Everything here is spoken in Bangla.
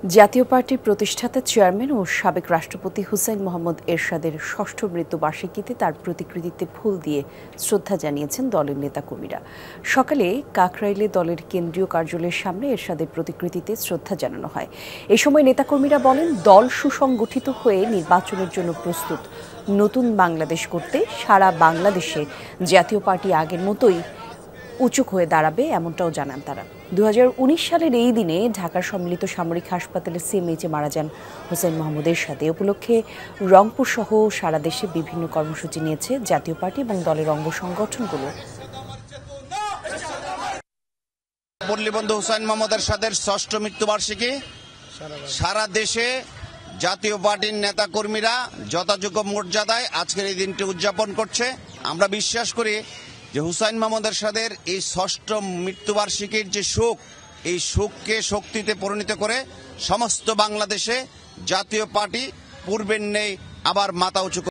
জাতীয় পার্টির প্রতিষ্ঠাতা চেয়ারম্যান ও সাবেক রাষ্ট্রপতি হুসাইন মোহাম্মদ এরশাদের ষষ্ঠ মৃত্যুবার্ষিকীতে তার প্রতিকৃতিতে ফুল দিয়ে শ্রদ্ধা জানিয়েছেন দলের নেতাকর্মীরা। সকালে কাকরাইলে দলের কেন্দ্রীয় কার্যালয়ের সামনে এরশাদের প্রতিকৃতিতে শ্রদ্ধা জানানো হয়। এ সময় নেতাকর্মীরা বলেন, দল সুসংগঠিত হয়ে নির্বাচনের জন্য প্রস্তুত। নতুন বাংলাদেশ করতে সারা বাংলাদেশে জাতীয় পার্টি আগের মতোই উঁচু হয়ে দাঁড়াবে, এমনটাও জানান তারা। 2019 সালের এই দিনে ঢাকার সম্মিলিত সামরিক হাসপাতালে সিএমএইচে মারা যান হুসাইন মোহাম্মদ এরশাদ। এ উপলক্ষে রংপুর সহ সারা দেশে বিভিন্ন কর্মসূচি নিয়েছে জাতীয় পার্টি এবং দলের অঙ্গ সংগঠনগুলো। পল্লীবন্ধু হুসাইন মোহাম্মদ এরশাদের ষষ্ঠ মৃত্যুবার্ষিকী সারা দেশে জাতীয় পার্টির নেতাকর্মীরা যথাযোগ্য মর্যাদায় আজকের এই দিনটি উদযাপন করছে। আমরা বিশ্বাস করি যে হুসাইন মোহাম্মদ এরশাদের এই ষষ্ঠ মৃত্যুবার্ষিকীর যে শোক, এই শোককে শক্তিতে পরিণত করে সমস্ত বাংলাদেশে জাতীয় পার্টি পূর্বের নেই আবার মাথা উঁচু